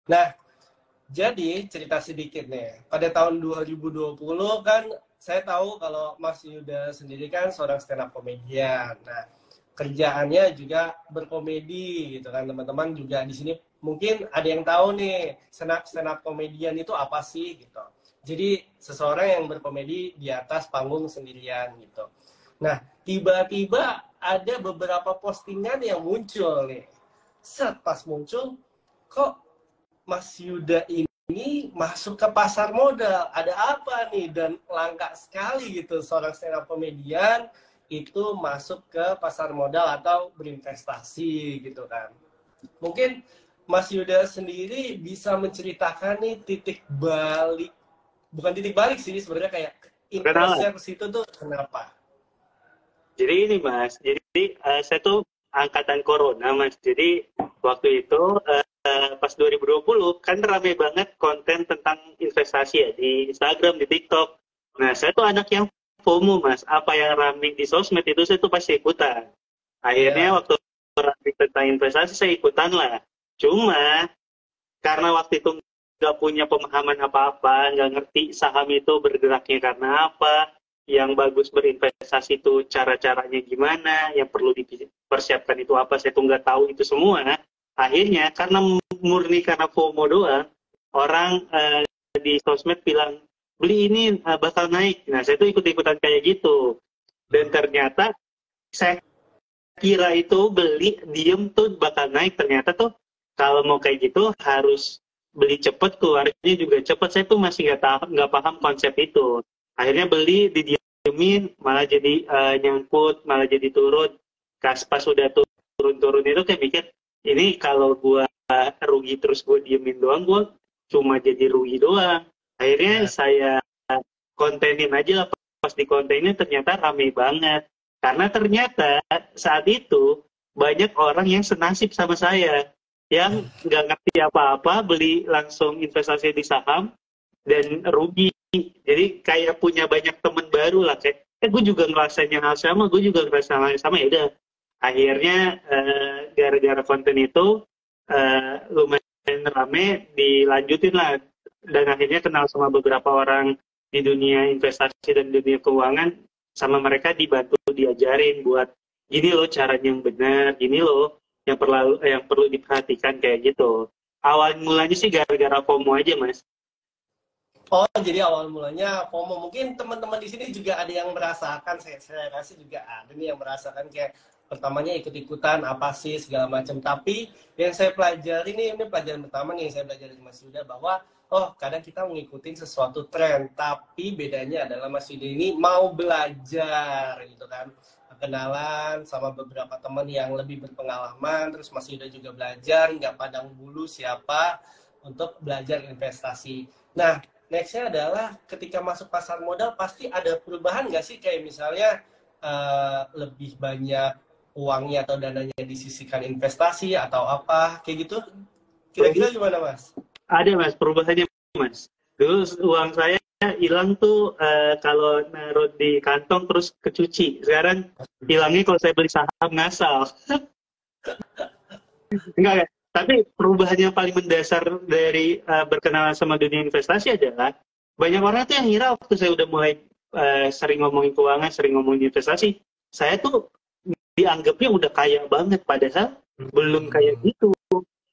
Nah, jadi cerita sedikit nih. Pada tahun 2020 kan saya tahu kalau Mas Yuda sendiri kan seorang stand up comedian. Nah, kerjaannya juga berkomedi gitu kan. Teman-teman juga di sini mungkin ada yang tahu nih stand up comedian itu apa sih gitu. Jadi seseorang yang berkomedi di atas panggung sendirian gitu. Nah, tiba-tiba ada beberapa postingan yang muncul nih. Set pas muncul, kok Mas Yuda ini masuk ke pasar modal. Ada apa nih? Dan langka sekali gitu seorang stand up comedian itu masuk ke pasar modal atau berinvestasi gitu kan. Mungkin Mas Yuda sendiri bisa menceritakan nih titik balik, bukan titik balik sih sebenarnya, kayak interestnya Perkenalan. ke situ tuh kenapa? Jadi ini Mas, jadi saya tuh angkatan corona Mas. Jadi waktu itu pas 2020 kan rame banget konten tentang investasi ya di Instagram, di TikTok. Nah saya tuh anak yang FOMO Mas. Apa yang rame di sosmed itu saya tuh pasti ikutan. Akhirnya Ya, waktu rame tentang investasi saya ikutan lah. Cuma karena waktu itu nggak punya pemahaman apa-apa, nggak ngerti saham itu bergeraknya karena apa, yang bagus berinvestasi itu cara-caranya gimana, yang perlu dipersiapkan itu apa, saya tuh nggak tahu itu semua. Akhirnya karena murni karena FOMO doang, orang di sosmed bilang beli ini bakal naik. Nah saya tuh ikut-ikutan kayak gitu. Dan ternyata saya kira itu beli diem tuh bakal naik, ternyata tuh kalau mau kayak gitu harus beli cepet keluarnya juga cepet. Saya tuh masih nggak paham konsep itu. Akhirnya beli didiemin malah jadi nyangkut, malah jadi turun. Pas udah turun-turun itu kayak mikir ini kalau gua rugi terus gue diemin doang, gue cuma jadi rugi doang. Akhirnya ya. saya kontenin aja lah. Pas di kontennya ternyata rame banget karena ternyata saat itu banyak orang yang senasib sama saya yang nggak ngerti apa-apa beli langsung investasi di saham dan rugi. Jadi kayak punya banyak teman baru lah, kayak gue juga ngerasain yang hal sama, gue juga ngerasain hal yang sama. Ya udah akhirnya gara-gara konten itu lumayan rame, dilanjutin lah, dan akhirnya kenal sama beberapa orang di dunia investasi dan dunia keuangan. Sama mereka dibantu diajarin buat gini loh caranya yang benar, gini loh yang perlu diperhatikan kayak gitu. Awal mulanya sih gara-gara FOMO aja Mas. Oh, jadi awal mulanya FOMO. Mungkin teman-teman di sini juga ada yang merasakan, saya rasa juga ada nih yang merasakan kayak pertamanya ikut-ikutan apa sih segala macam. Tapi yang saya pelajari nih, ini pelajaran pertama nih yang saya pelajari dari Mas Yuda, bahwa oh kadang kita mengikuti sesuatu tren, tapi bedanya adalah Mas Yuda ini mau belajar gitu kan. Kenalan sama beberapa teman yang lebih berpengalaman, terus Mas Yuda juga belajar, nggak pandang bulu siapa, untuk belajar investasi. Nah, nextnya adalah ketika masuk pasar modal pasti ada perubahan nggak sih, kayak misalnya lebih banyak uangnya atau dananya disisihkan investasi atau apa kayak gitu, kira-kira gimana Mas? Ada Mas, perubahannya Mas. Dulu uang saya hilang tuh kalau naruh di kantong terus kecuci. Sekarang hilangnya kalau saya beli saham ngasal. Enggak ya. Tapi perubahan yang paling mendasar dari berkenalan sama dunia investasi adalah banyak orang tuh yang ngira waktu saya udah mulai sering ngomongin keuangan, sering ngomongin investasi, saya tuh dianggapnya udah kaya banget, padahal belum kayak gitu.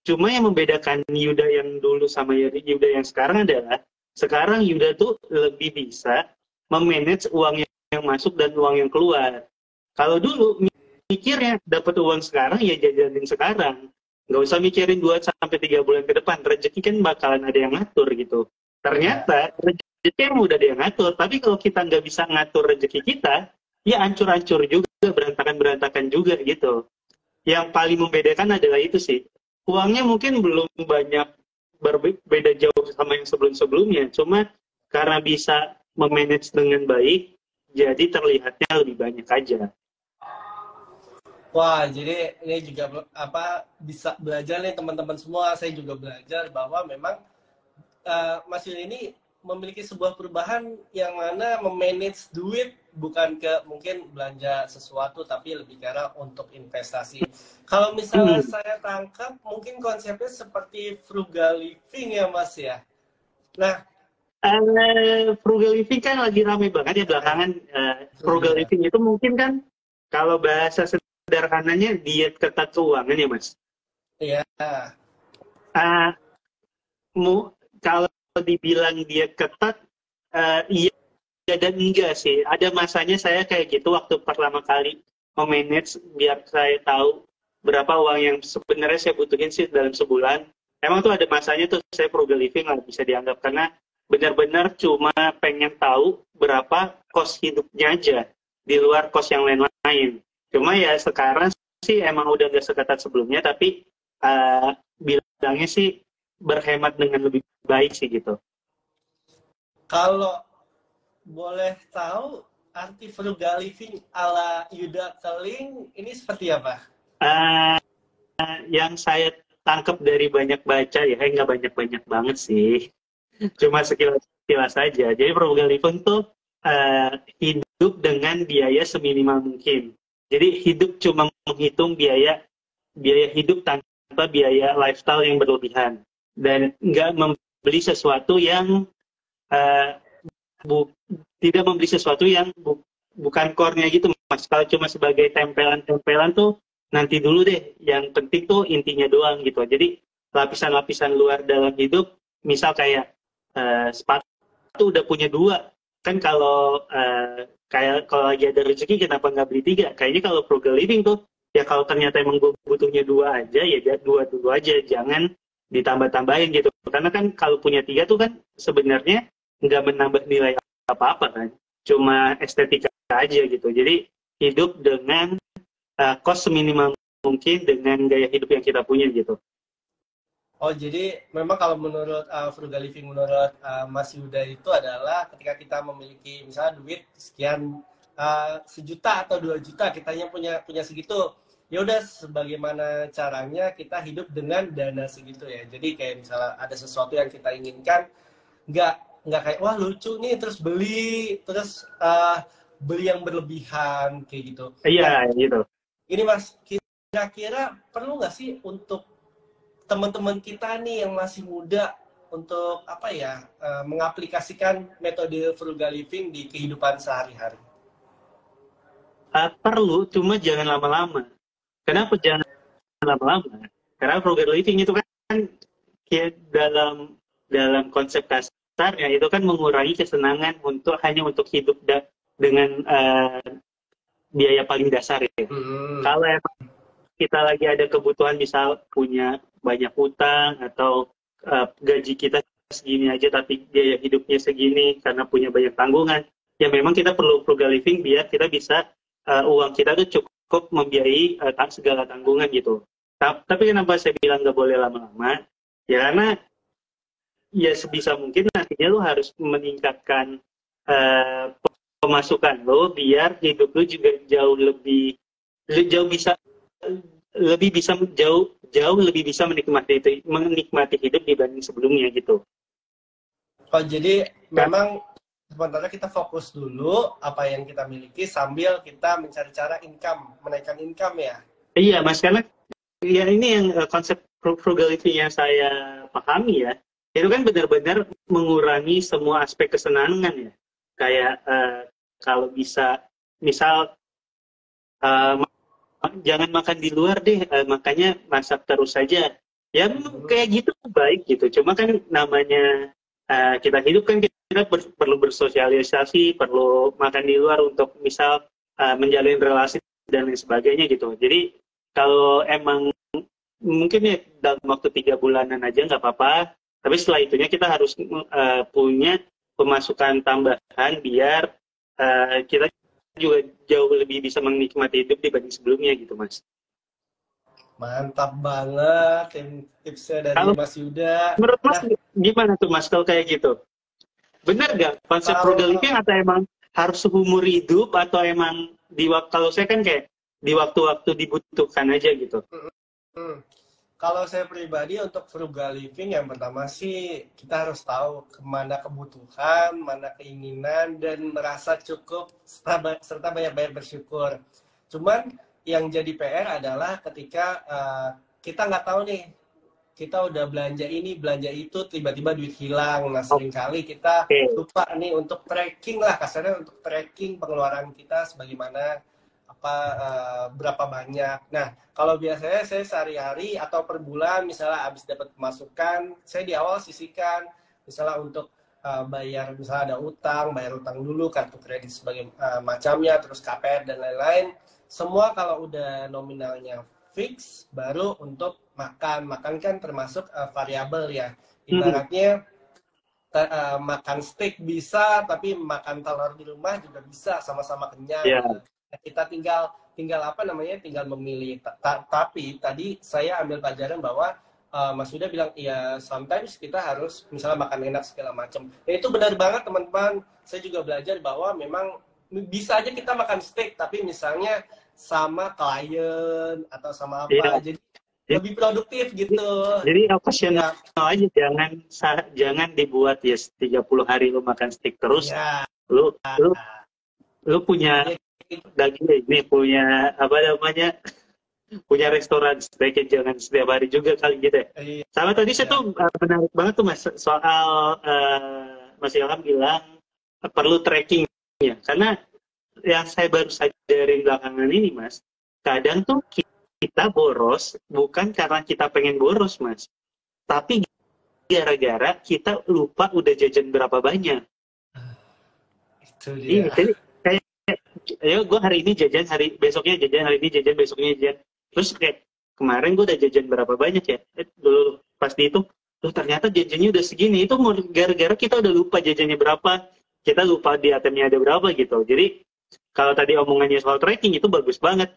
Cuma yang membedakan Yuda yang dulu sama Yuda yang sekarang adalah sekarang Yuda tuh lebih bisa memanage uang yang masuk dan uang yang keluar. Kalau dulu mikirnya dapat uang sekarang ya jajanin sekarang. Nggak usah mikirin 2 sampai 3 bulan ke depan. Rezeki kan bakalan ada yang ngatur gitu. Ya. Ternyata rezeki yang udah ada yang ngatur. Tapi kalau kita nggak bisa ngatur rezeki kita, ya hancur-hancur juga, berantakan-berantakan juga gitu. Yang paling membedakan adalah itu sih. Uangnya mungkin belum banyak berbeda jauh sama yang sebelum-sebelumnya. Cuma karena bisa memanage dengan baik, jadi terlihatnya lebih banyak aja. Wah, jadi ini juga apa bisa belajar nih teman-teman semua. Saya juga belajar bahwa memang Mas Yul ini memiliki sebuah perubahan yang mana memanage duit bukan ke mungkin belanja sesuatu tapi lebih ke arah untuk investasi. Kalau misalnya saya tangkap mungkin konsepnya seperti frugal living ya Mas ya. Nah, frugal living kan lagi rame banget ya belakangan. Frugal living itu mungkin kan kalau bahasa sederhananya diet ketat keuangan ya Mas. Iya. Kalau dibilang diet ketat, iya dan enggak sih. Ada masanya saya kayak gitu waktu pertama kali memanage biar saya tahu berapa uang yang sebenarnya saya butuhin sih dalam sebulan. Emang tuh ada masanya tuh saya frugal living lah bisa dianggap karena benar-benar cuma pengen tahu berapa kos hidupnya aja di luar kos yang lain-lain. Cuma ya sekarang sih emang udah nggak seketat sebelumnya tapi bilangnya sih berhemat dengan lebih baik sih gitu. Kalau boleh tahu arti frugal living ala Yuda Keling ini seperti apa? Yang saya tangkap dari banyak baca ya, nggak banyak-banyak banget sih. Cuma sekilas saja. Jadi frugal living tuh hidup dengan biaya seminimal mungkin. Jadi hidup cuma menghitung biaya hidup tanpa biaya lifestyle yang berlebihan. Dan nggak membeli sesuatu yang tidak membeli sesuatu yang bukan core-nya gitu Mas. Kalau cuma sebagai tempelan-tempelan tuh nanti dulu deh. Yang penting tuh intinya doang gitu. Jadi lapisan-lapisan luar dalam hidup, misal kayak sepatu udah punya 2. Kan kalau kalau lagi ada rezeki kenapa nggak beli 3? Kayaknya kalau frugal living tuh ya kalau ternyata emang gue butuhnya 2 aja ya 2 dulu aja, jangan ditambah-tambahin gitu. Karena kan kalau punya 3 tuh kan sebenarnya nggak menambah nilai apa-apa kan, cuma estetika aja gitu. Jadi hidup dengan kos seminimal mungkin dengan gaya hidup yang kita punya gitu. Oh jadi memang kalau menurut frugal living menurut Mas Yuda itu adalah ketika kita memiliki misalnya duit sekian 1 juta atau 2 juta kitanya punya segitu, ya udah sebagaimana caranya kita hidup dengan dana segitu ya. Jadi kayak misalnya ada sesuatu yang kita inginkan, nggak kayak wah lucu nih terus beli yang berlebihan kayak gitu. Iya gitu. Ini Mas, kira-kira perlu nggak sih untuk teman-teman kita nih yang masih muda untuk apa ya mengaplikasikan metode frugal living di kehidupan sehari-hari? Perlu, cuma jangan lama-lama. Kenapa jangan lama-lama? Karena frugal living itu kan dalam konsep kasarnya itu kan mengurangi kesenangan hanya untuk hidup dengan biaya paling dasar ya. Kalau emang kita lagi ada kebutuhan misal punya banyak utang atau gaji kita segini aja tapi biaya hidupnya segini karena punya banyak tanggungan, ya memang kita perlu frugal living biar kita bisa uang kita tuh cukup membiayai segala tanggungan gitu. Tapi kenapa saya bilang nggak boleh lama-lama? Ya karena ya sebisa mungkin nantinya lo harus meningkatkan pemasukan lo biar hidup lo juga jauh lebih menikmati hidup dibanding sebelumnya gitu. Oh jadi memang sementara kita fokus dulu apa yang kita miliki sambil kita mencari cara menaikkan income ya. Iya Mas, karena ya ini yang konsep frugality yang saya pahami ya. Itu kan benar-benar mengurangi semua aspek kesenangan ya. Kayak kalau bisa misal jangan makan di luar deh, makanya masak terus saja. Ya kayak gitu baik gitu. Cuma kan namanya kita hidup kan kita perlu bersosialisasi, perlu makan di luar untuk misal menjalin relasi dan lain sebagainya gitu. Jadi kalau emang mungkin ya dalam waktu 3 bulanan aja nggak apa-apa. Tapi setelah itunya kita harus punya pemasukan tambahan biar kita juga jauh lebih bisa menikmati hidup dibanding sebelumnya gitu Mas. Mantap banget tipsnya dari Mas Yuda. Menurut Mas gimana tuh Mas kalau kayak gitu? Benar nggak konsep frugal living atau emang harus seumur hidup atau emang kalau saya kan kayak di waktu-waktu dibutuhkan aja gitu? Kalau saya pribadi untuk frugal living yang pertama sih kita harus tahu kemana kebutuhan, mana keinginan, dan merasa cukup serta banyak-banyak bersyukur. Cuman yang jadi PR adalah ketika kita nggak tahu nih, kita udah belanja ini, belanja itu, tiba-tiba duit hilang. Nah, seringkali kita Oke. lupa nih untuk tracking lah, kasarnya untuk tracking pengeluaran kita sebagaimana apa berapa banyak. Nah, kalau biasanya saya sehari-hari atau per bulan misalnya habis dapat pemasukan, saya di awal sisihkan misalnya untuk bayar misalnya ada utang, bayar utang dulu, kartu kredit sebagai macamnya, terus KPR dan lain-lain. Semua kalau udah nominalnya fix, baru untuk makan. Makan kan termasuk variabel ya. Ibaratnya makan steak bisa, tapi makan telur di rumah juga bisa, sama-sama kenyang. Ya. Kita tinggal apa namanya, tinggal memilih. Tapi tadi saya ambil pelajaran bahwa Mas Yuda bilang ya sometimes kita harus misalnya makan enak segala macam. Ya, itu benar banget teman-teman. Saya juga belajar bahwa memang bisa aja kita makan steak, tapi misalnya sama klien atau sama apa, Iya. jadi lebih produktif gitu. Jadi occasional Ya, aja, jangan dibuat ya 30 hari lu makan steak terus. ya, Lu lu lu punya ya, daging ini, punya apa namanya? Punya restoran steak, jangan setiap hari juga kali gitu ya. ya, Sama tadi saya ya. tuh menarik banget tuh Mas soal Mas Ilham bilang perlu tracking ya. Karena yang saya baru sadarin belakangan ini Mas, kadang tuh kita boros bukan karena kita pengen boros Mas, tapi gara-gara kita lupa udah jajan berapa banyak. Itu Iya, dia. jadi kayak, ayo gue hari ini jajan, besoknya jajan, hari ini jajan, besoknya jajan. Terus kayak kemarin gue udah jajan berapa banyak ya? Dulu pas dihitung, tuh ternyata jajannya udah segini. Itu gara-gara kita udah lupa jajannya berapa, kita lupa di ATM-nya ada berapa gitu. Jadi kalau tadi omongannya soal tracking itu bagus banget.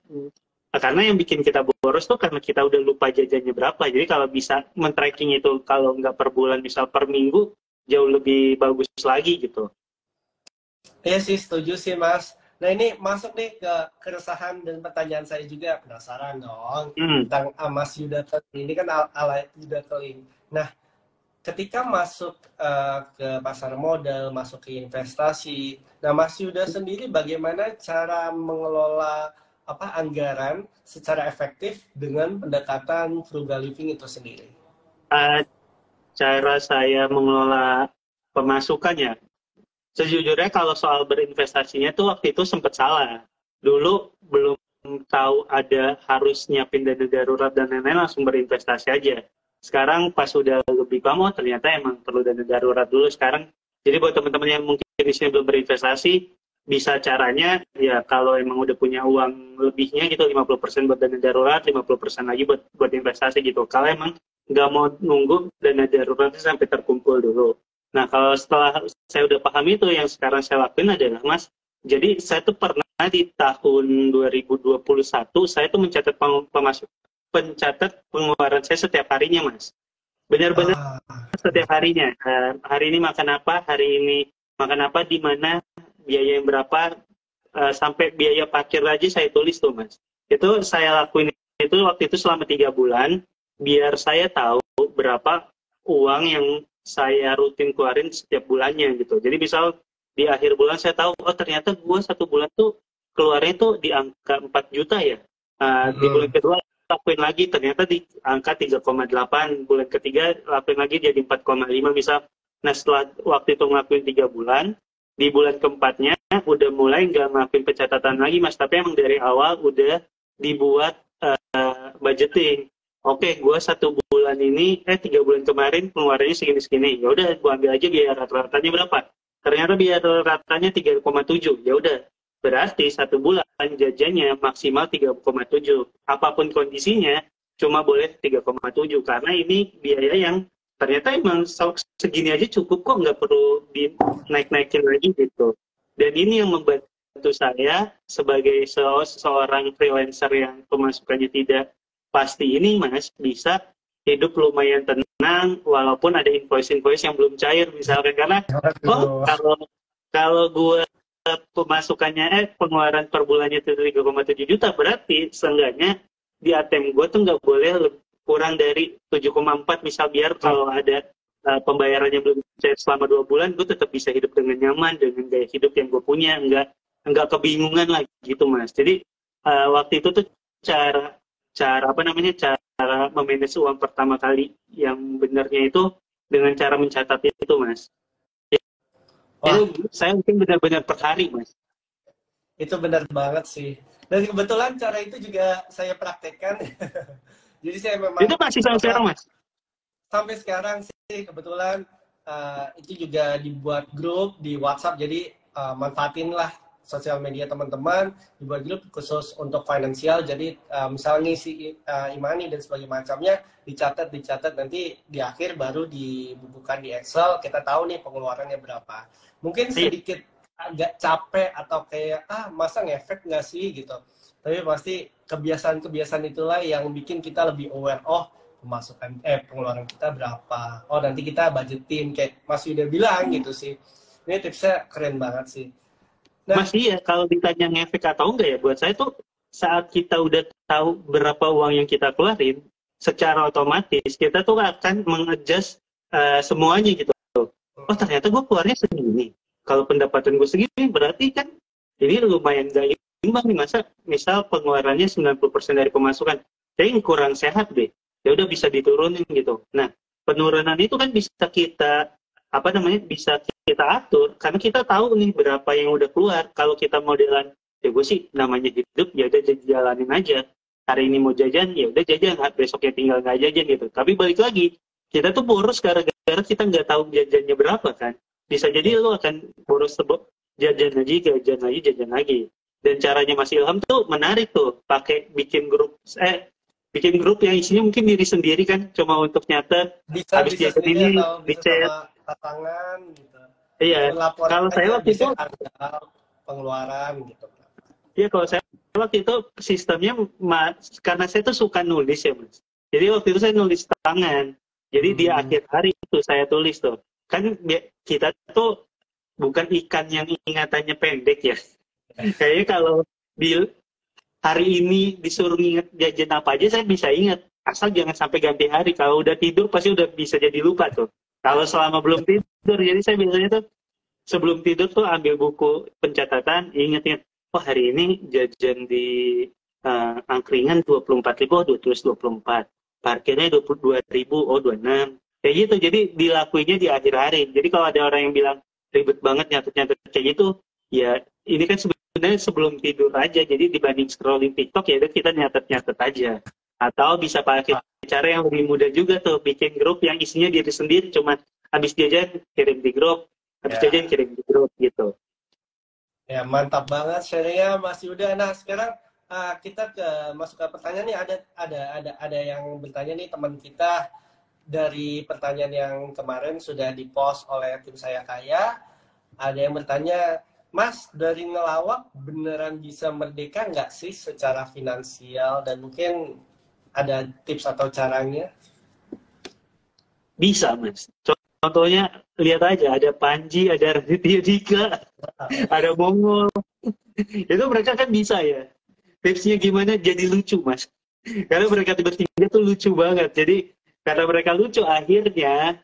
Karena yang bikin kita boros tuh karena kita udah lupa jajannya berapa. Jadi kalau bisa men-tracking itu kalau nggak per bulan, misal per minggu, jauh lebih bagus lagi gitu. Iya sih, setuju sih Mas. Nah ini masuk nih ke keresahan dan pertanyaan saya juga, penasaran dong Hmm. tentang Mas Yuda Keling. Ini kan ala Yuda Keling. Nah, ketika masuk ke pasar modal, masuk ke investasi, nah Mas Yuda sendiri bagaimana cara mengelola anggaran secara efektif dengan pendekatan frugal living itu sendiri? Uh, Cara saya mengelola pemasukannya, sejujurnya kalau soal berinvestasinya tuh waktu itu sempat salah. Dulu belum tahu ada harus nyiapin dana darurat dan lain-lain, langsung berinvestasi aja. Sekarang pas sudah lebih paham, oh ternyata emang perlu dana darurat dulu sekarang. Jadi buat teman-teman yang mungkin di sini belum berinvestasi, bisa caranya ya kalau emang udah punya uang lebihnya gitu, 50% buat dana darurat, 50% lagi buat investasi gitu. Kalau emang nggak mau nunggu dana darurat sampai terkumpul dulu. Nah, kalau setelah saya udah paham itu, yang sekarang saya lakuin adalah, Mas, jadi saya tuh pernah di tahun 2021, saya tuh pencatat pengeluaran saya setiap harinya, Mas. Benar-benar Ah, setiap harinya. Hari ini makan apa, hari ini makan apa, di mana, biaya yang berapa, sampai biaya parkir aja saya tulis tuh, Mas. Itu saya lakuin itu waktu itu selama 3 bulan, biar saya tahu berapa uang yang saya rutin keluarin setiap bulannya gitu. Jadi misal di akhir bulan saya tahu, oh ternyata gue 1 bulan tuh keluarnya tuh di angka 4 juta ya. Di bulan kedua lakuin lagi, ternyata di angka 3,8. Bulan ketiga lakuin lagi jadi 4,5 misal. Nah setelah waktu itu ngelakuin 3 bulan, di bulan keempatnya udah mulai nggak ngelakuin pencatatan lagi Mas, tapi emang dari awal udah dibuat budgeting. Oke, gue 1 bulan ini, 3 bulan kemarin pengeluarannya segini-segini. Ya udah, gue ambil aja biaya rata-ratanya berapa. Ternyata biaya rata-ratanya 3,7. Ya udah, berarti 1 bulan jajannya maksimal 3,7. Apapun kondisinya, cuma boleh 3,7. Karena ini biaya yang ternyata emang segini aja cukup kok, nggak perlu dinaik-naikin lagi gitu. Dan ini yang membantu saya sebagai seorang freelancer yang pemasukannya tidak pasti ini, Mas, bisa hidup lumayan tenang walaupun ada invoice-invoice yang belum cair misalkan, karena kalau gue pemasukannya pengeluaran per bulannya itu 3,7 juta, berarti seenggaknya di ATM gue tuh nggak boleh kurang dari 7,4 misal, biar kalau ada pembayarannya belum cair selama 2 bulan, gue tetap bisa hidup dengan nyaman dengan gaya hidup yang gue punya, nggak kebingungan lagi gitu Mas. Jadi waktu itu tuh cara cara apa namanya cara memanage uang pertama kali yang benarnya itu dengan cara mencatat itu Mas. Wah, Itu saya mungkin benar-benar per hari Mas. itu benar banget sih. Dan kebetulan cara itu juga saya praktekkan. Jadi saya Itu memang masih sampai sekarang Mas. sampai sekarang sih kebetulan itu juga dibuat grup di WhatsApp. Jadi manfaatin lah sosial media teman-teman, dibuat grup khusus untuk finansial. Jadi misalnya ngisi imani dan sebagainya macamnya dicatat nanti di akhir baru dibukukan di Excel. Kita tahu nih pengeluarannya berapa. Mungkin Iya. sedikit agak capek atau kayak masa ngefek nggak sih gitu. Tapi pasti kebiasaan-kebiasaan itulah yang bikin kita lebih aware. Oh, pemasukan pengeluaran kita berapa. Oh, nanti kita budgetin kayak Mas Yuda bilang gitu sih. Ini tipsnya keren banget sih. Nah, Mas iya, kalau ditanya ngefek atau enggak ya, buat saya tuh saat kita udah tahu berapa uang yang kita keluarin, secara otomatis kita tuh akan mengadjust semuanya gitu. Oh ternyata gue keluarnya segini. Kalau pendapatan gue segini, berarti kan ini lumayan gak imbang nih. Masa misal pengeluarannya 90% dari pemasukan, jadi kurang sehat deh. Ya udah bisa diturunin gitu. Nah, penurunan itu kan bisa kita apa namanya bisa kita atur karena kita tahu nih berapa yang udah keluar. Kalau kita modelan ya gue sih namanya hidup ya udah jalanin aja, hari ini mau jajan ya udah jajan, besoknya tinggal nggak jajan gitu. Tapi balik lagi kita tuh boros gara-gara kita nggak tahu jajannya berapa kan. Bisa jadi lo akan boros sebab jajan lagi. Dan caranya Mas Ilham tuh menarik tuh, pakai bikin grup yang isinya mungkin diri sendiri kan, cuma untuk nyatet bisa habis bisa jajan sendiri ini atau di bisa chat. sama pasangan gitu. Iya, Lapor kalau saya aja waktu itu, bisa harga pengeluaran gitu. ya kalau saya waktu itu sistemnya, karena saya tuh suka nulis ya Mas. Jadi waktu itu saya nulis tangan. Jadi di akhir hari itu saya tulis tuh. Kan kita tuh bukan ikan yang ingatannya pendek ya. Kayaknya kalau di hari ini disuruh ingat jajan apa aja saya bisa ingat. Asal jangan sampai ganti hari. Kalau udah tidur pasti udah bisa jadi lupa tuh. Kalau selama belum tidur, jadi saya biasanya tuh sebelum tidur tuh ambil buku pencatatan, inget-inget, oh hari ini jajan di angkringan 24.000, oh tulis 24. Parkirnya 22.000, oh 26. Kayak gitu, jadi dilakuinya di akhir hari. Jadi kalau ada orang yang bilang ribet banget nyatet-nyatet kayak gitu, ya ini kan sebenarnya sebelum tidur aja. Jadi dibanding scrolling TikTok ya udah kita nyatet-nyatet aja. Atau bisa pakai cara yang lebih mudah juga tuh, bikin grup yang isinya diri sendiri, cuma habis jajan kirim di grup, habis jajan kirim di grup gitu. Ya, mantap banget sharingnya Mas Yuda. Nah, sekarang kita masuk ke pertanyaan nih, ada yang bertanya nih, teman kita dari pertanyaan yang kemarin sudah dipost oleh tim Saya Kaya. Ada yang bertanya, Mas, dari ngelawak beneran bisa merdeka nggak sih secara finansial, dan mungkin ada tips atau caranya? Bisa Mas. Contohnya lihat aja, ada Panji, ada Raditya Dika, ada Mongol. Itu mereka kan bisa ya. Tipsnya gimana jadi lucu Mas. Karena mereka bertiga tuh lucu banget. Jadi karena mereka lucu, akhirnya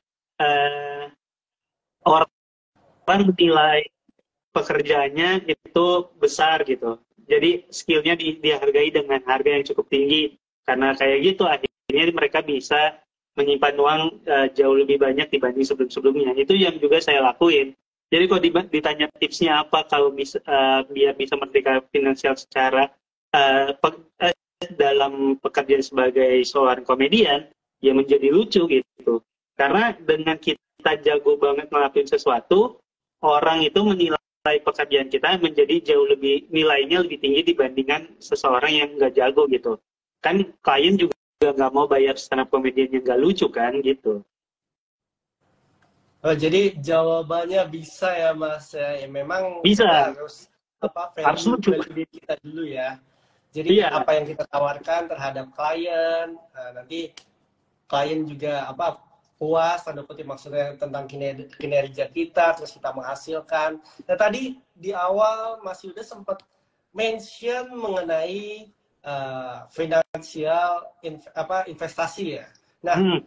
orang menilai pekerjaannya itu besar gitu. Jadi skillnya dihargai dengan harga yang cukup tinggi. Karena kayak gitu akhirnya mereka bisa menyimpan uang jauh lebih banyak dibanding sebelum-sebelumnya. Itu yang juga saya lakuin. Jadi kalau ditanya tipsnya apa kalau bisa biar bisa merdeka finansial secara dalam pekerjaan sebagai seorang komedian, ya menjadi lucu gitu. Karena dengan kita jago banget ngelakuin sesuatu, orang itu menilai pekerjaan kita menjadi jauh lebih, nilainya lebih tinggi dibandingkan seseorang yang nggak jago gitu. Kan klien juga nggak mau bayar stand up comedian yang nggak lucu kan gitu. Oh, jadi jawabannya bisa ya Mas. Ya, memang Bisa, kita harus harus value lucu. diri kita dulu ya. Jadi Iya, apa yang kita tawarkan terhadap klien, nanti klien juga puas, tanda kutip maksudnya tentang kinerja kita, terus kita menghasilkan. Nah tadi di awal Mas Yuda sempat mention mengenai finansial investasi ya. Nah,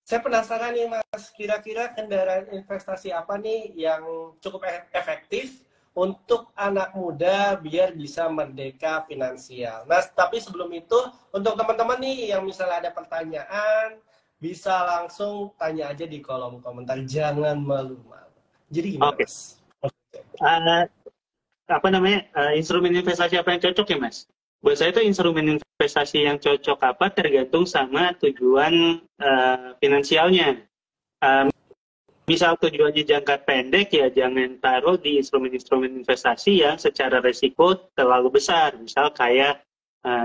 saya penasaran nih Mas, kira-kira kendaraan investasi apa nih yang cukup efektif untuk anak muda biar bisa merdeka finansial. Nah, tapi sebelum itu, untuk teman-teman nih yang misalnya ada pertanyaan, bisa langsung tanya aja di kolom komentar, jangan malu-malu. Jadi gimana, Mas? Instrumen investasi apa yang cocok ya, Mas? Buat saya itu instrumen investasi yang cocok apa tergantung sama tujuan finansialnya. Misal tujuannya jangka pendek, ya jangan taruh di instrumen-instrumen investasi yang secara resiko terlalu besar. Misal kayak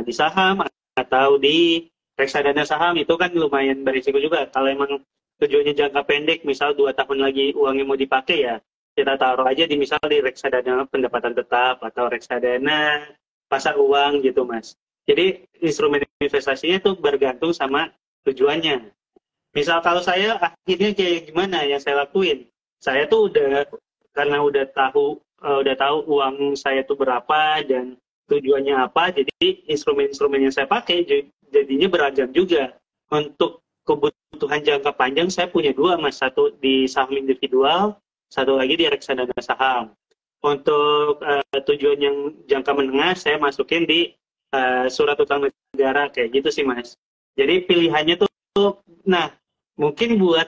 di saham atau di reksadana saham, itu kan lumayan berisiko juga. Kalau emang tujuannya jangka pendek, misal 2 tahun lagi uangnya mau dipakai, ya kita taruh aja misal di reksadana pendapatan tetap atau reksadana pasar uang gitu, Mas. Jadi instrumen investasinya tuh bergantung sama tujuannya. Misal kalau saya akhirnya kayak gimana yang saya lakuin, saya tuh karena udah tahu uang saya tuh berapa dan tujuannya apa, jadi instrumen-instrumen yang saya pakai jadinya beragam juga. Untuk kebutuhan jangka panjang saya punya 2, Mas, satu di saham individual, satu lagi di reksadana saham. Untuk tujuan yang jangka menengah saya masukin di surat utang negara, kayak gitu sih, Mas. Jadi pilihannya tuh, nah mungkin buat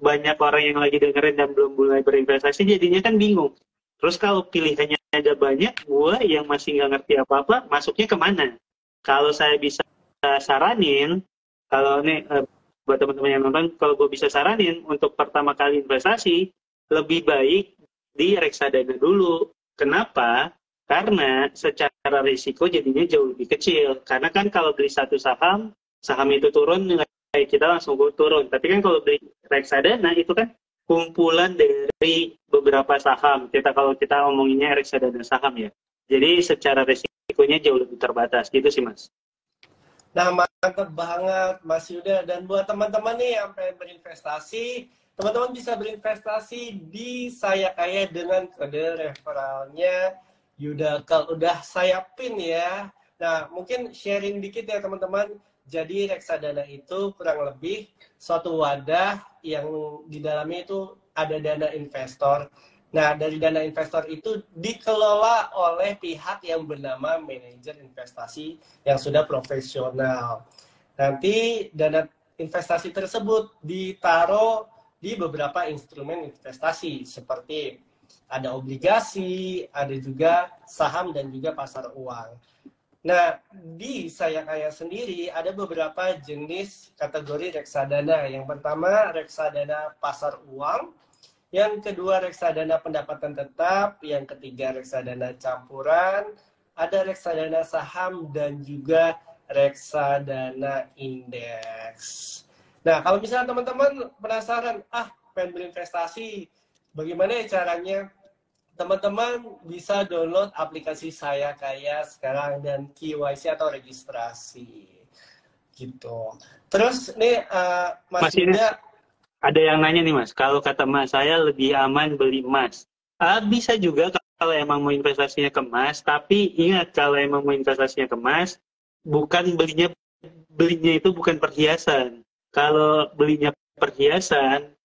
banyak orang yang lagi dengerin dan belum mulai berinvestasi jadinya kan bingung. Terus kalau pilihannya ada banyak, gue yang masih nggak ngerti apa-apa, masuknya kemana? Kalau saya bisa saranin, kalau nih buat teman-teman yang nonton, kalau gue bisa saranin untuk pertama kali investasi, lebih baik di reksadana dulu. Kenapa? Karena secara risiko jadinya jauh lebih kecil. Karena kan kalau beli satu saham itu turun, kita langsung turun. Tapi kan kalau beli reksadana itu kan kumpulan dari beberapa saham. Kalau kita ngomonginnya reksadana saham ya. Jadi secara risikonya jauh lebih terbatas. Gitu sih, Mas. Nah, mantap banget Mas Yuda. Dan buat teman-teman nih yang pengen berinvestasi, teman-teman bisa berinvestasi di Saya Kaya dengan kode referralnya Yuda. Kalau udah saya pin ya. Nah, mungkin sharing dikit ya teman-teman. Jadi reksadana itu kurang lebih suatu wadah yang di dalamnya itu ada dana investor. Nah, dari dana investor itu dikelola oleh pihak yang bernama manajer investasi yang sudah profesional. Nanti dana investasi tersebut ditaruh di beberapa instrumen investasi seperti ada obligasi, ada juga saham dan juga pasar uang. Nah, di Saya Kaya sendiri ada beberapa jenis kategori reksadana. Yang pertama, reksadana pasar uang. Yang kedua, reksadana pendapatan tetap. Yang ketiga, reksadana campuran. Ada reksadana saham dan juga reksadana indeks. Nah, kalau misalnya teman-teman penasaran, pengen berinvestasi, bagaimana ya caranya? Teman-teman bisa download aplikasi Saya Kaya sekarang dan KYC atau registrasi gitu. Terus nih Mas Yuda, ada yang nanya nih, Mas, kalau kata Mas saya lebih aman beli emas. Bisa juga kalau emang mau investasinya ke emas, tapi ingat kalau emang mau investasinya ke emas, bukan belinya itu bukan perhiasan. Kalau belinya perhiasan,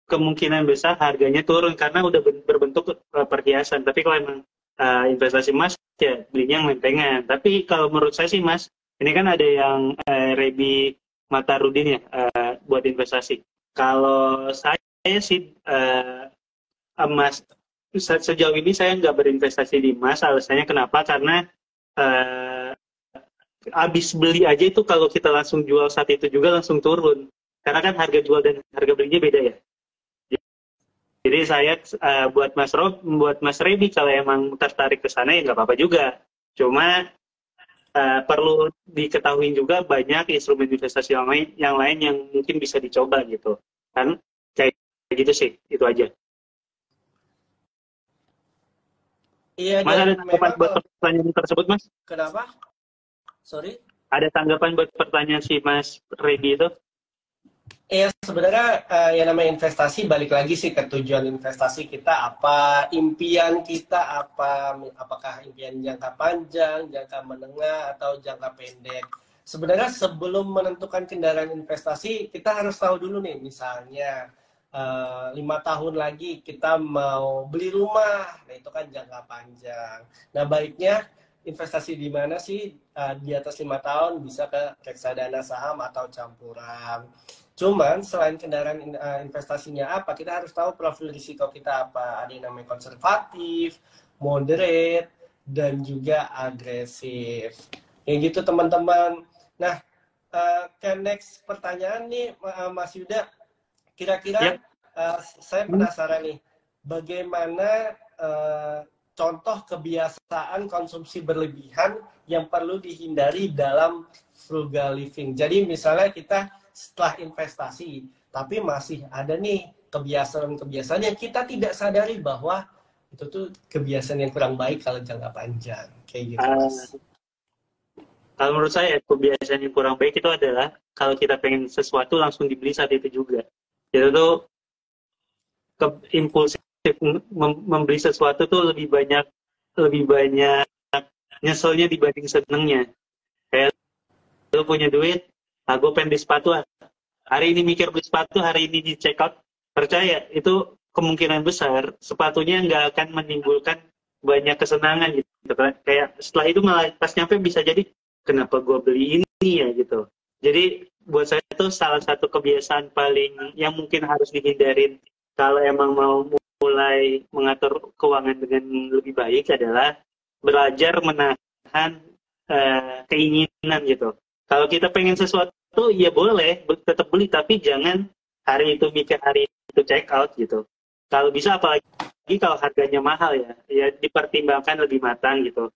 kemungkinan besar harganya turun karena udah berbentuk perhiasan. Tapi kalau emang investasi emas, ya belinya yang lempengan. Tapi kalau menurut saya sih, Mas, ini kan ada yang Rebi Matarudin ya buat investasi. Kalau saya sih emas, sejauh ini saya nggak berinvestasi di emas. Alasannya kenapa? Karena habis beli aja itu kalau kita langsung jual saat itu juga langsung turun. Karena kan harga jual dan harga belinya beda ya. Jadi saya buat Mas Rebi kalau emang tertarik ke sana ya nggak apa-apa juga. Cuma perlu diketahui juga banyak instrumen investasi yang lain yang mungkin bisa dicoba gitu. Kan kayak gitu sih, itu aja. Iya, Mas ada tanggapan buat pertanyaan tersebut, Mas? Kenapa? Sorry? Ada tanggapan buat pertanyaan si Mas Rebi itu? Ya sebenarnya yang namanya investasi balik lagi sih ke tujuan investasi kita apa, impian kita apa, apakah impian jangka panjang, jangka menengah atau jangka pendek. Sebenarnya sebelum menentukan kendaraan investasi kita harus tahu dulu nih, misalnya 5 tahun lagi kita mau beli rumah, nah itu kan jangka panjang. Nah baiknya investasi di mana sih di atas 5 tahun bisa ke reksadana saham atau campuran. Cuman selain kendaraan investasinya apa, kita harus tahu profil risiko kita apa. Ada yang namanya konservatif, moderate, dan juga agresif. Kayak gitu teman-teman. Nah, ke next pertanyaan nih Mas Yuda. Kira-kira Ya. saya penasaran nih, bagaimana contoh kebiasaan konsumsi berlebihan yang perlu dihindari dalam frugal living. Jadi misalnya kita setelah investasi, tapi masih ada nih kebiasaan-kebiasaan yang kita tidak sadari bahwa itu tuh kebiasaan yang kurang baik kalau jangka panjang. Kayak gitu, Mas. Kalau menurut saya, kebiasaan yang kurang baik itu adalah kalau kita pengen sesuatu langsung dibeli saat itu juga. Itu tuh impulsif membeli sesuatu tuh lebih banyak nyeselnya dibanding senengnya. Kayak lu punya duit, gue pengen beli sepatu. Hari ini mikir beli sepatu, hari ini di check out. Percaya, itu kemungkinan besar sepatunya nggak akan menimbulkan banyak kesenangan gitu. Kayak setelah itu malah pas nyampe bisa jadi, kenapa gue beli ini ya gitu. Jadi buat saya itu salah satu kebiasaan paling yang mungkin harus dihindarin kalau emang mau mulai mengatur keuangan dengan lebih baik adalah belajar menahan keinginan gitu. Kalau kita pengen sesuatu, ya boleh tetap beli, tapi jangan hari itu mikir hari itu check out gitu. Kalau bisa apalagi kalau harganya mahal ya dipertimbangkan lebih matang gitu.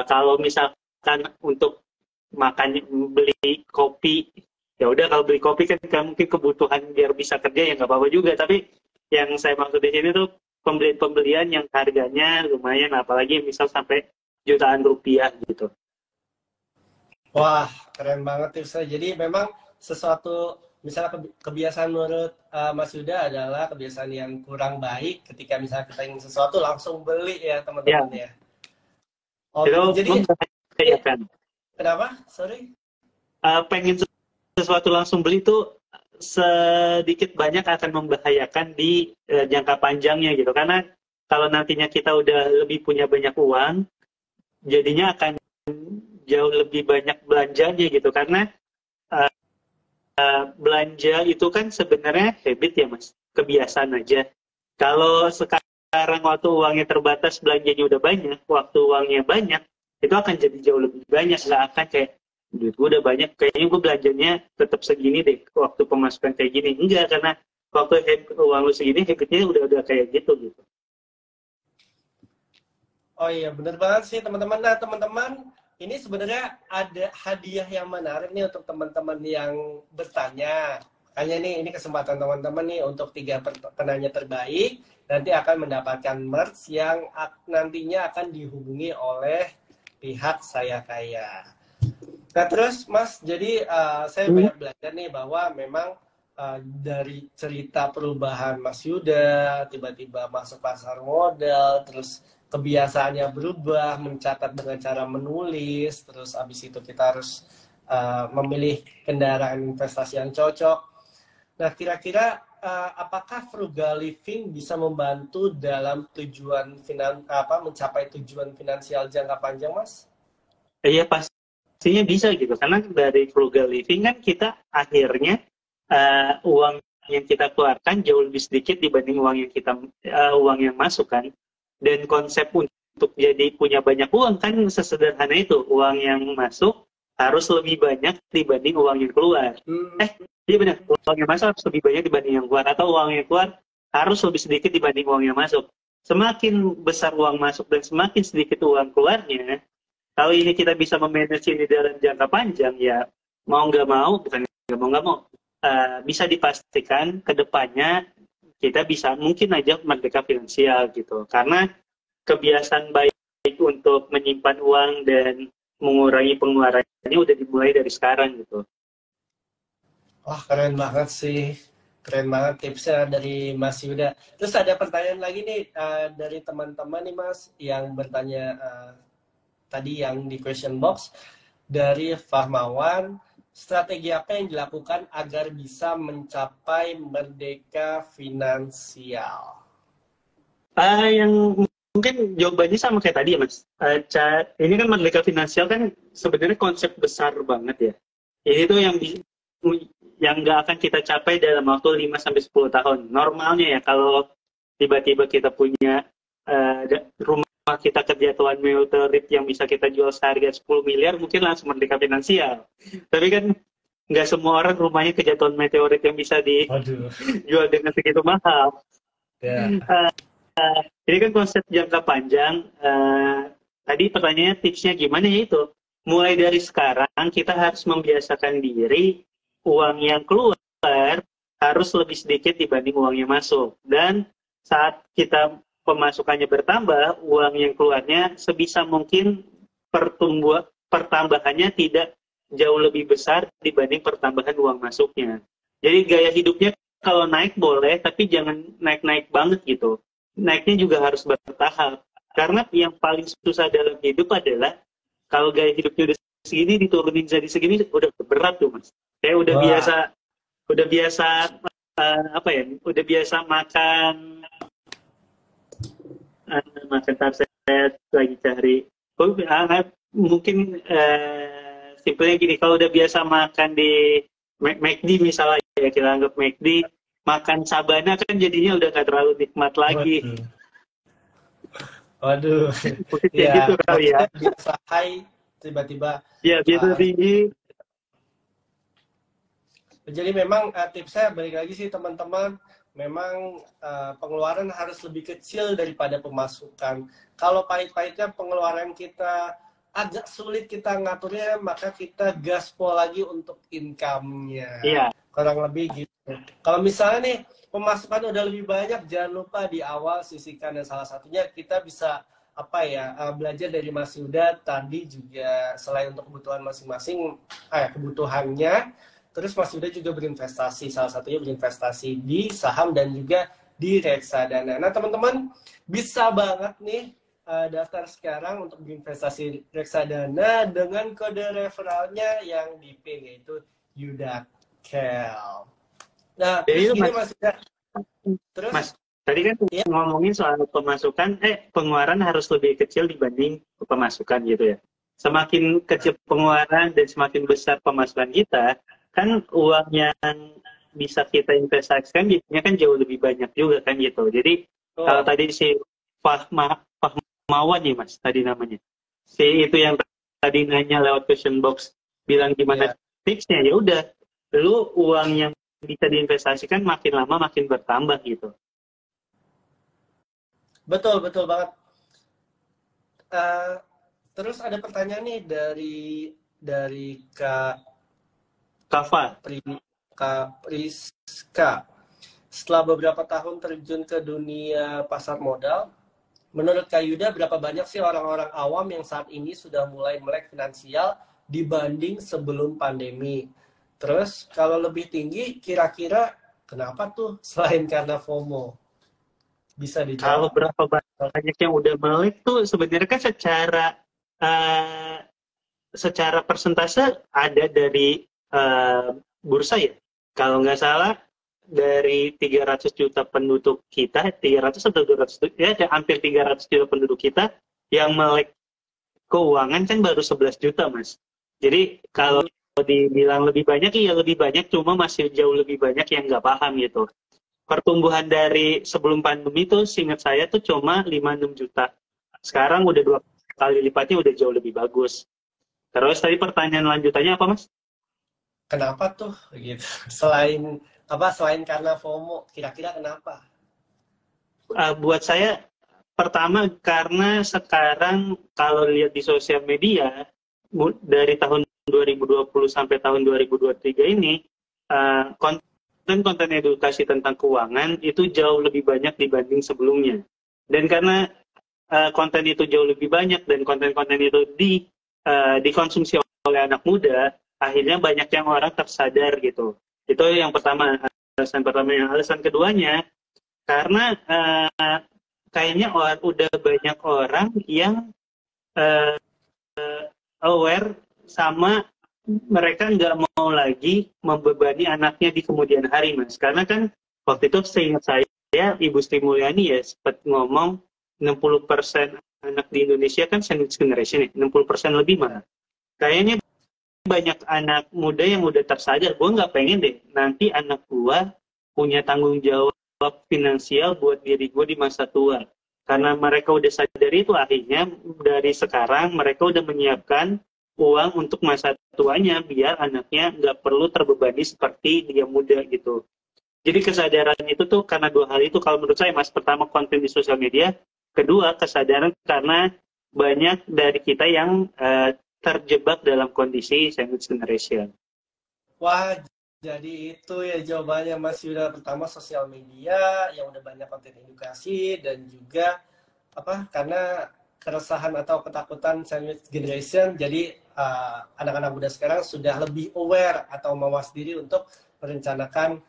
Kalau misalkan untuk makan beli kopi, ya udah kalau beli kopi kan mungkin kebutuhan biar bisa kerja ya nggak apa-apa juga. Tapi yang saya maksud di sini tuh pembelian yang harganya lumayan, apalagi misal sampai jutaan rupiah gitu. Wah, keren banget tipsnya. Jadi memang sesuatu, misalnya kebiasaan menurut Mas Yuda adalah kebiasaan yang kurang baik ketika misalnya kita ingin sesuatu langsung beli ya Ya, teman-teman ya. Oh itu gitu. Jadi membahayakan. kenapa? Sorry. Pengen sesuatu langsung beli itu sedikit banyak akan membahayakan di jangka panjangnya gitu. Karena kalau nantinya kita udah lebih punya banyak uang, jadinya akan jauh lebih banyak belanjanya gitu. Karena belanja itu kan sebenarnya habit ya Mas, kebiasaan aja. Kalau sekarang waktu uangnya terbatas, belanjanya udah banyak, waktu uangnya banyak, itu akan jadi jauh lebih banyak. Nggak akan kayak, duit gue udah banyak, kayaknya gue belanjanya tetap segini deh, waktu pemasukan kayak gini. Enggak, karena waktu uang lu segini, habitnya udah kayak gitu. Oh iya, bener banget sih teman-teman. Nah teman-teman, ini sebenarnya ada hadiah yang menarik nih untuk teman-teman yang bertanya. Makanya nih, ini kesempatan teman-teman nih untuk 3 penanya terbaik. Nanti akan mendapatkan merch yang nantinya akan dihubungi oleh pihak Saya Kaya. Nah terus Mas, jadi saya banyak belajar nih bahwa memang dari cerita perubahan Mas Yuda, tiba-tiba masuk pasar modal, terus kebiasaannya berubah, mencatat dengan cara menulis, terus abis itu kita harus memilih kendaraan investasi yang cocok. Nah kira-kira apakah frugal living bisa membantu dalam mencapai tujuan finansial jangka panjang, Mas? Iya pastinya bisa gitu, karena dari frugal living kan kita akhirnya uang yang kita keluarkan jauh lebih sedikit dibanding uang yang masuk kan. Dan konsep untuk jadi punya banyak uang kan sesederhana itu, uang yang masuk harus lebih banyak dibanding uang yang keluar. Iya benar, uang yang masuk harus lebih banyak dibanding yang keluar, atau uang yang keluar harus lebih sedikit dibanding uang yang masuk. Semakin besar uang masuk dan semakin sedikit uang keluarnya, kalau ini kita bisa memanage ini dalam jangka panjang, ya mau nggak mau, bukan nggak mau, bisa dipastikan ke depannya kita bisa mungkin aja merdeka finansial gitu. Karena kebiasaan baik untuk menyimpan uang dan mengurangi pengeluarannya udah dimulai dari sekarang gitu. Wah, keren banget sih. Keren banget tipsnya dari Mas Yuda. Terus ada pertanyaan lagi nih dari teman-teman nih Mas yang bertanya tadi yang di question box dari Fahmawan, strategi apa yang dilakukan agar bisa mencapai merdeka finansial? Yang mungkin jawabannya sama kayak tadi ya Mas. Ini kan merdeka finansial kan sebenarnya konsep besar banget ya. Ini tuh yang nggak akan kita capai dalam waktu 5-10 tahun. Normalnya ya kalau tiba-tiba kita punya rumah kita kejatuhan meteorit yang bisa kita jual seharga 10 miliar, mungkin langsung merdeka finansial. Tapi kan nggak semua orang rumahnya kejatuhan meteorit yang bisa dijual dengan segitu mahal. Ini kan konsep jangka panjang. Tadi pertanyaannya tipsnya gimana ya itu. Mulai dari sekarang kita harus membiasakan diri uang yang keluar harus lebih sedikit dibanding uang yang masuk. Dan saat kita pemasukannya bertambah, uang yang keluarnya sebisa mungkin pertambahannya tidak jauh lebih besar dibanding pertambahan uang masuknya. Jadi gaya hidupnya kalau naik boleh, tapi jangan naik-naik banget gitu. Naiknya juga harus bertahap. Karena yang paling susah dalam hidup adalah kalau gaya hidupnya udah segini diturunin jadi segini udah berat tuh Mas. Kayak udah biasa udah biasa makan tarset lagi cari. Mungkin simpelnya gini, kalau udah biasa makan di McD misalnya ya, kita anggap McD, makan sabana kan jadinya udah gak terlalu nikmat lagi. Waduh. Ya, gitu kali ya. Biasa high, tiba-tiba. Ya, biasa tinggi. Jadi memang tipsnya balik lagi sih teman-teman, memang pengeluaran harus lebih kecil daripada pemasukan. Kalau pahit-pahitnya pengeluaran kita agak sulit kita ngaturnya, maka kita gaspol lagi untuk income-nya. Iya. Kurang lebih gitu. Kalau misalnya nih pemasukan udah lebih banyak, jangan lupa di awal sisihkan, dan salah satunya kita bisa belajar dari Mas Yuda tadi juga, selain untuk kebutuhan masing-masing kebutuhannya, terus Mas Yuda juga berinvestasi, salah satunya berinvestasi di saham dan juga di reksadana. Nah teman-teman bisa banget nih daftar sekarang untuk berinvestasi reksadana dengan kode referralnya yang di PIN, yaitu Yudakel. Nah, terus gini Mas Yuda. Terus, Mas, tadi kan ngomongin soal pengeluaran harus lebih kecil dibanding pemasukan gitu ya. Semakin kecil pengeluaran dan semakin besar pemasukan kita, kan uang yang bisa kita investasikan biasanya kan jauh lebih banyak juga kan gitu. Jadi kalau tadi si Fahmawan nih Mas tadi namanya, si itu yang tadi nanya lewat question box bilang gimana tipsnya, ya udah, lu uang yang bisa diinvestasikan makin lama makin bertambah gitu. Betul banget. Terus ada pertanyaan nih dari Kak Priska. Setelah beberapa tahun terjun ke dunia pasar modal, menurut Kak Yuda berapa banyak sih orang-orang awam yang saat ini sudah mulai melek finansial dibanding sebelum pandemi? Terus kalau lebih tinggi, kira-kira kenapa tuh selain karena FOMO? Bisa dijawab. Kalau berapa banyak yang udah melek tuh sebenarnya kan secara persentase ada dari bursa ya. Kalau nggak salah dari 300 juta penduduk kita, 300 atau 200 ya, hampir 300 juta penduduk kita yang melek keuangan kan baru 11 juta Mas. Jadi kalau dibilang lebih banyak, iya lebih banyak, cuma masih jauh lebih banyak yang nggak paham gitu. Pertumbuhan dari sebelum pandemi itu seingat saya tuh cuma 5-6 juta. Sekarang udah 2 kali lipatnya, udah jauh lebih bagus. Terus tadi pertanyaan lanjutannya apa Mas? Kenapa tuh gitu? Selain karena FOMO, kira-kira kenapa? Buat saya pertama karena sekarang kalau lihat di sosial media dari tahun 2020 sampai tahun 2023 ini konten edukasi tentang keuangan itu jauh lebih banyak dibanding sebelumnya. Dan karena konten itu jauh lebih banyak dan konten-konten itu dikonsumsi oleh anak muda, akhirnya banyak yang orang tersadar gitu. Itu yang pertama, alasan pertama. Yang alasan keduanya, karena kayaknya udah banyak orang yang aware sama mereka nggak mau lagi membebani anaknya di kemudian hari, Mas. Karena kan waktu itu seingat saya, Ibu Sri Mulyani ya sempat ngomong 60% anak di Indonesia kan sandwich generation ya, 60% lebih malah. Kayaknya banyak anak muda yang udah tersadar, gue nggak pengen deh nanti anak gue punya tanggung jawab finansial buat diri gue di masa tua. Karena mereka udah sadar itu, akhirnya dari sekarang mereka udah menyiapkan uang untuk masa tuanya biar anaknya nggak perlu terbebani seperti dia muda gitu. Jadi kesadaran itu tuh karena dua hal itu kalau menurut saya, Mas. Pertama, konten di sosial media. Kedua, kesadaran karena banyak dari kita yang terjebak dalam kondisi sandwich generation. Wah, jadi itu ya jawabannya Mas Yuda. Pertama, sosial media yang udah banyak konten edukasi, dan juga karena keresahan atau ketakutan sandwich generation, jadi anak-anak muda sekarang sudah lebih aware atau mawas diri untuk merencanakan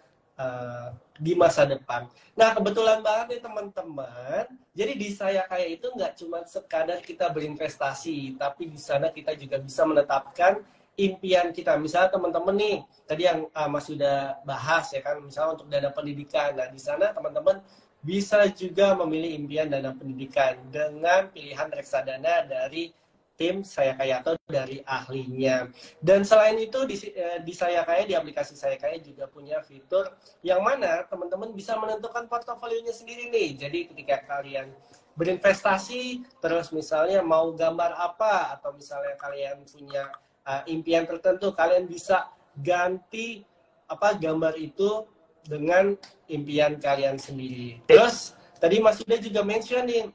di masa depan. Nah, kebetulan banget nih teman-teman, jadi di Saya Kaya itu nggak cuma sekadar kita berinvestasi, tapi di sana kita juga bisa menetapkan impian kita. Misalnya teman-teman nih, tadi yang Mas sudah bahas ya kan, misalnya untuk dana pendidikan. Nah, di sana teman-teman bisa juga memilih impian dana pendidikan dengan pilihan reksadana dari tim Saya Kaya atau dari ahlinya. Dan selain itu di Saya Kaya, di aplikasi Saya Kaya juga punya fitur yang mana teman-teman bisa menentukan portofolionya sendiri nih. Jadi ketika kalian berinvestasi, terus misalnya mau gambar apa, atau misalnya kalian punya impian tertentu, kalian bisa ganti gambar itu dengan impian kalian sendiri. Terus tadi Mas Yuda juga mention nih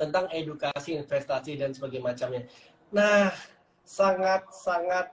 tentang edukasi, investasi dan sebagainya macamnya. Nah, sangat-sangat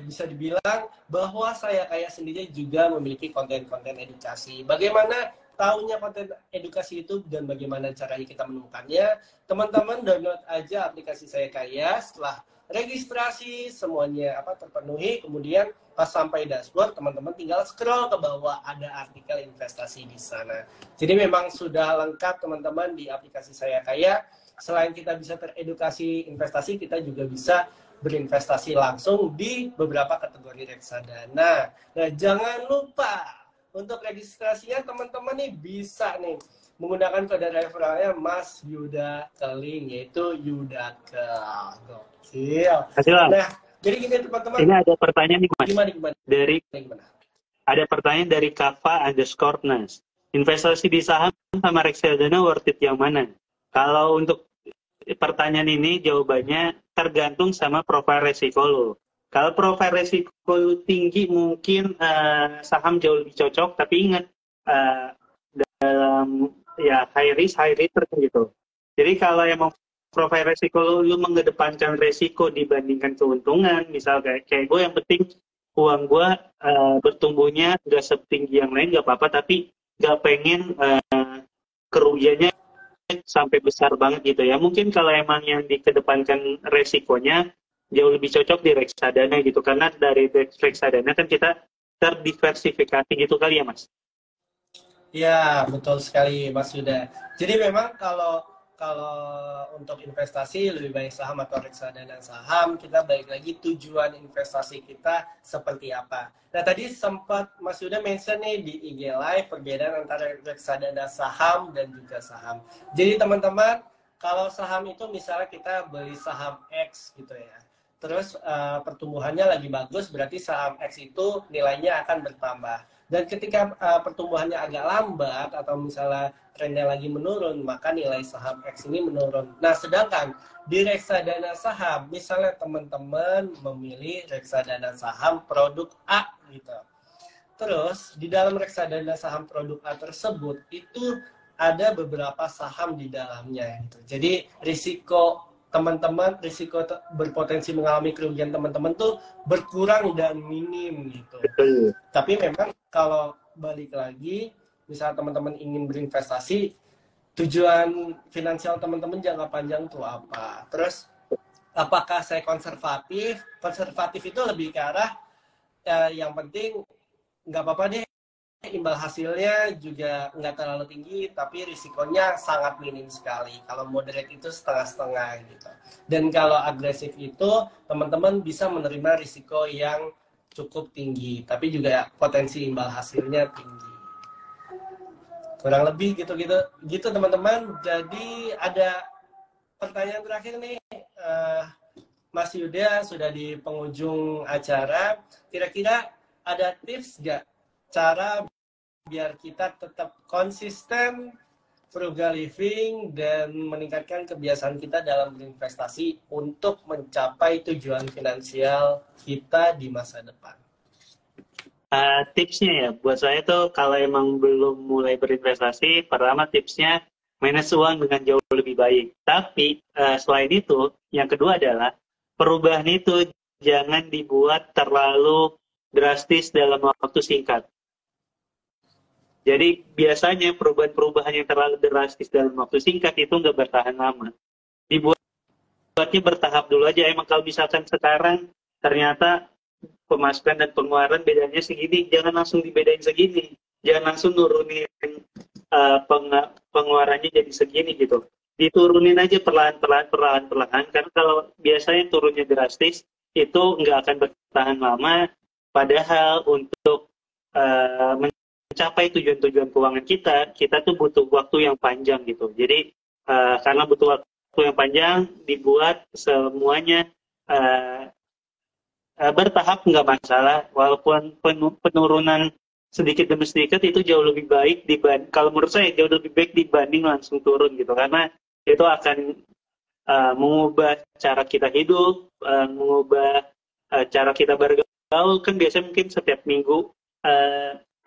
bisa dibilang bahwa Saya Kaya sendiri juga memiliki konten-konten edukasi. Bagaimana tahunya konten edukasi itu dan bagaimana caranya kita menemukannya? Teman-teman download aja aplikasi Saya Kaya. Setelah registrasi semuanya terpenuhi, kemudian pas sampai dashboard, teman-teman tinggal scroll ke bawah, ada artikel investasi di sana. Jadi memang sudah lengkap teman-teman di aplikasi Saya Kaya. Selain kita bisa teredukasi investasi, kita juga bisa berinvestasi langsung di beberapa kategori reksadana. Nah, jangan lupa untuk registrasinya teman-teman nih bisa nih menggunakan kode referralnya Mas Yuda Keling, yaitu Yudakel. Gokil. Nah, jadi gini teman-teman. Ini ada pertanyaan nih, Mas. Gimana? Ada pertanyaan dari Kava_Nas. Investasi di saham sama reksadana worth it yang mana? Kalau untuk pertanyaan ini jawabannya tergantung sama profil resiko lo. Kalau profil resiko tinggi mungkin saham jauh lebih cocok, tapi ingat dalam high risk gitu. Jadi kalau emang profil resiko lu mengedepankan resiko dibandingkan keuntungan, misal kayak gue yang penting uang gue bertumbuhnya gak setinggi yang lain gak apa-apa, tapi gak pengen kerugiannya sampai besar banget gitu ya. Mungkin kalau emang yang dikedepankan resikonya jauh lebih cocok di reksadana gitu, karena dari reksadana kan kita terdiversifikasi gitu kali ya, Mas. Ya, betul sekali Mas Yuda. Jadi memang kalau untuk investasi lebih baik saham atau reksadana saham, kita balik lagi tujuan investasi kita seperti apa. Nah, tadi sempat Mas Yuda mention nih di IG Live perbedaan antara reksadana saham dan juga saham. Jadi teman-teman, kalau saham itu misalnya kita beli saham X gitu ya. Terus pertumbuhannya lagi bagus, berarti saham X itu nilainya akan bertambah. Dan ketika pertumbuhannya agak lambat atau misalnya trennya lagi menurun, maka nilai saham X ini menurun. Nah, sedangkan di reksadana saham, misalnya teman-teman memilih reksadana saham produk A gitu. Terus di dalam reksadana saham produk A tersebut itu ada beberapa saham di dalamnya gitu. Jadi risiko teman-teman, risiko berpotensi mengalami kerugian teman-teman tuh berkurang dan minim gitu. Tapi memang kalau balik lagi, misal teman-teman ingin berinvestasi, tujuan finansial teman-teman jangka panjang tuh apa? Terus apakah saya konservatif? Konservatif itu lebih ke arah yang penting nggak apa-apa deh, imbal hasilnya juga nggak terlalu tinggi, tapi risikonya sangat minim sekali. Kalau moderate itu setengah-setengah gitu. Dan kalau agresif itu teman-teman bisa menerima risiko yang cukup tinggi, tapi juga potensi imbal hasilnya tinggi. Kurang lebih gitu teman-teman. Jadi ada pertanyaan terakhir nih, Mas Yuda sudah di penghujung acara. Kira-kira ada tips nggak cara biar kita tetap konsisten frugal living dan meningkatkan kebiasaan kita dalam berinvestasi untuk mencapai tujuan finansial kita di masa depan? Tipsnya ya, buat saya tuh kalau emang belum mulai berinvestasi, pertama tipsnya manage uang dengan jauh lebih baik. Tapi selain itu, yang kedua adalah perubahan itu jangan dibuat terlalu drastis dalam waktu singkat. Jadi biasanya perubahan-perubahan yang terlalu drastis dalam waktu singkat itu nggak bertahan lama. Dibuatnya bertahap dulu aja. Emang kalau misalkan sekarang ternyata pemasukan dan pengeluaran bedanya segini, jangan langsung dibedain segini. Jangan langsung nurunin pengeluarannya jadi segini gitu. Diturunin aja perlahan-perlahan. Karena kalau biasanya turunnya drastis, itu nggak akan bertahan lama. Padahal untuk mencapai tujuan-tujuan keuangan kita tuh butuh waktu yang panjang gitu. Jadi karena butuh waktu yang panjang, dibuat semuanya bertahap nggak masalah, walaupun penurunan sedikit demi sedikit itu jauh lebih baik kalau menurut saya jauh lebih baik dibanding langsung turun gitu, karena itu akan mengubah cara kita hidup, mengubah cara kita bergaul. Kan biasanya mungkin setiap minggu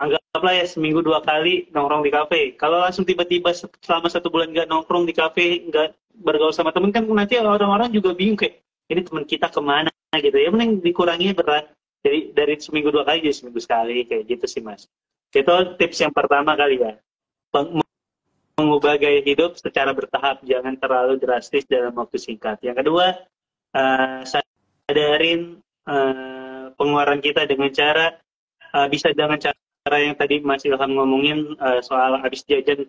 anggaplah ya seminggu 2 kali nongkrong di kafe. Kalau langsung tiba-tiba selama 1 bulan nggak nongkrong di kafe, nggak bergaul sama temen, kan nanti orang-orang juga bingung kayak ini teman kita kemana gitu ya. Mending dikurangi berat dari seminggu 2 kali jadi seminggu sekali, kayak gitu sih Mas. Itu tips yang pertama kali ya, mengubah gaya hidup secara bertahap, jangan terlalu drastis dalam waktu singkat. Yang kedua, sadarin pengeluaran kita dengan cara bisa dengan cara yang tadi Mas Ilham ngomongin soal habis jajan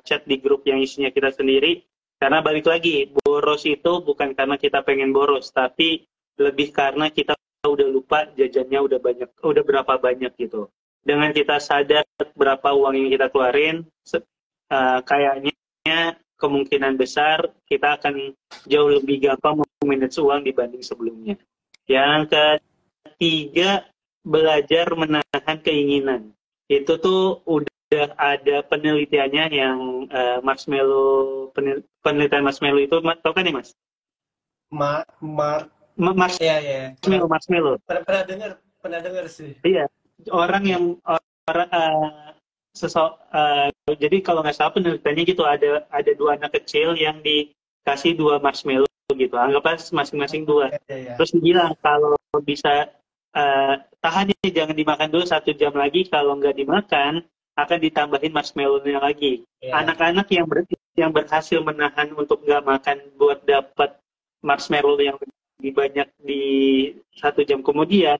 chat di grup yang isinya kita sendiri. Karena balik lagi, boros itu bukan karena kita pengen boros, tapi lebih karena kita udah lupa jajannya udah berapa banyak gitu. Dengan kita sadar berapa uang yang kita keluarin, kayaknya kemungkinan besar kita akan jauh lebih gampang memanage uang dibanding sebelumnya. Yang ketiga, belajar menahan keinginan. Itu tuh udah ada penelitiannya yang penelitian Marshmallow itu, tau kan nih Mas? Marshmallow. Pernah dengar sih. Iya, jadi kalau nggak salah penelitiannya gitu, ada 2 anak kecil yang dikasih 2 marshmallow gitu, anggaplah masing-masing 2. Terus bilang kalau bisa tahan ya, jangan dimakan dulu 1 jam lagi, kalau nggak dimakan akan ditambahin marshmallow-nya lagi. Anak-anak yang berhasil menahan untuk nggak makan buat dapat marshmallow yang lebih banyak di 1 jam kemudian,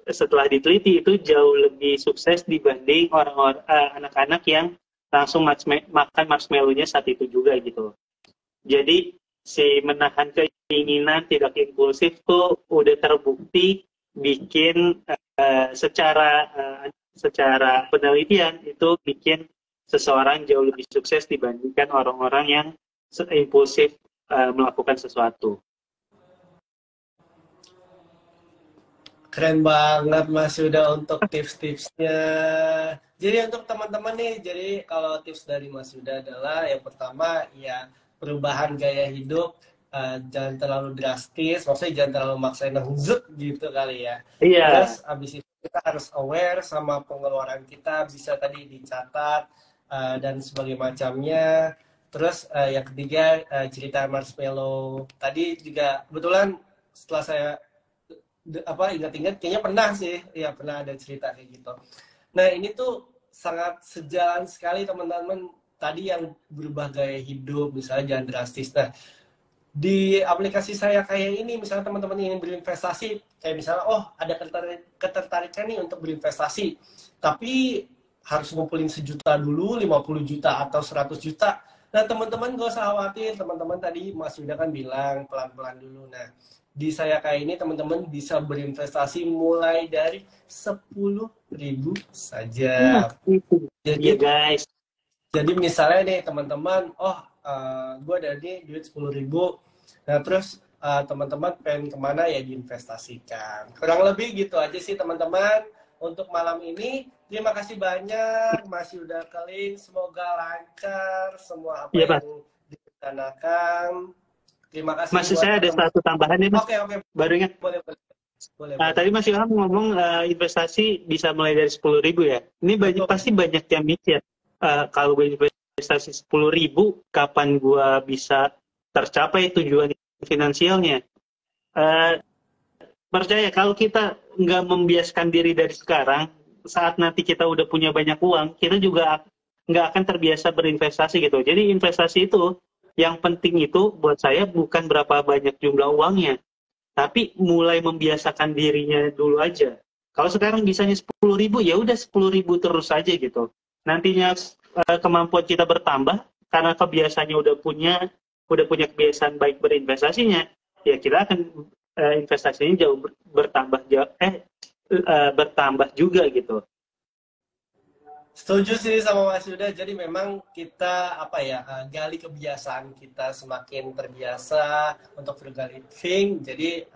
setelah diteliti itu jauh lebih sukses dibanding orang-orang anak-anak yang langsung makan marshmallow-nya saat itu juga gitu. Jadi si menahan keinginan tidak impulsif tuh udah terbukti bikin secara penelitian itu bikin seseorang jauh lebih sukses dibandingkan orang-orang yang impulsif melakukan sesuatu. Keren banget Mas Yuda untuk tips-tipsnya. Jadi untuk teman-teman nih, jadi kalau tips dari Mas Yuda adalah yang pertama ya perubahan gaya hidup, jangan terlalu drastis, maksudnya jangan terlalu maksain nangzut gitu kali ya. Iya. Terus abis itu kita harus aware sama pengeluaran kita, bisa tadi dicatat dan sebagainya macamnya. Terus yang ketiga cerita Marshmallow tadi juga kebetulan setelah saya ingat-ingat kayaknya pernah sih, ya pernah ada cerita kayak gitu. Nah ini tuh sangat sejalan sekali teman-teman tadi yang berubah gaya hidup, misalnya jangan drastis. Nah di aplikasi saya kayak ini, misalnya teman-teman ingin berinvestasi, kayak misalnya, oh ada ketertarikan nih untuk berinvestasi, tapi harus ngumpulin sejuta dulu, 50 juta atau 100 juta. Nah teman-teman gak usah khawatir, teman-teman tadi Mas Yuda kan bilang pelan-pelan dulu. Nah di saya kayak ini teman-teman bisa berinvestasi mulai dari 10.000 Nah, saja. itu dia Jadi guys. jadi misalnya nih teman-teman, oh gue ada nih duit 10.000, nah terus teman-teman pengen kemana ya diinvestasikan. Kurang lebih gitu aja sih teman-teman untuk malam ini. Terima kasih banyak Mas Yuda Keling, semoga lancar semua apa Iya Pak. yang direncanakan. Terima kasih Masih buat saya ada teman. satu tambahan nih Mas. Oke oke, Baru ingat. boleh boleh boleh Tadi boleh. Mas Ilham ngomong investasi bisa mulai dari 10.000 ya. Ini Betul. pasti banyak yang mikir. Kalau gue investasi 10.000, kapan gue bisa tercapai tujuan finansialnya? Eh, Percaya kalau kita nggak membiaskan diri dari sekarang, saat nanti kita udah punya banyak uang, kita juga nggak akan terbiasa berinvestasi gitu. Jadi investasi itu, yang penting itu buat saya bukan berapa banyak jumlah uangnya, tapi mulai membiasakan dirinya dulu aja. Kalau sekarang bisanya 10.000, ya udah 10.000 terus aja gitu. Nantinya kemampuan kita bertambah, karena kebiasaannya udah punya kebiasaan baik berinvestasinya, ya kita akan investasinya jauh bertambah juga gitu. Setuju sih sama Mas Yuda. Jadi memang kita apa ya gali kebiasaan kita semakin terbiasa untuk frugal living. Jadi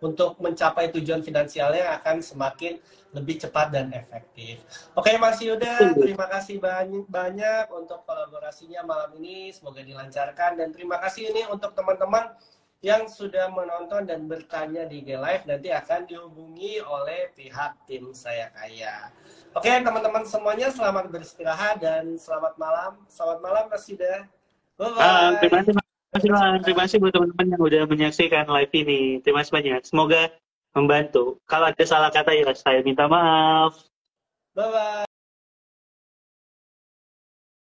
untuk mencapai tujuan finansialnya akan semakin lebih cepat dan efektif. Oke Mas Yuda, terima kasih banyak untuk kolaborasinya malam ini. Semoga dilancarkan dan terima kasih ini untuk teman-teman yang sudah menonton dan bertanya di IG Live nanti akan dihubungi oleh pihak tim Saya Kaya. Oke, teman-teman semuanya selamat beristirahat dan selamat malam. Selamat malam Mas Yuda. Terima Bye-bye. kasih Mas Ilham. Terima kasih buat teman-teman yang udah menyaksikan live ini. Terima kasih banyak. Semoga membantu. Kalau ada salah kata ya saya minta maaf. Bye-bye.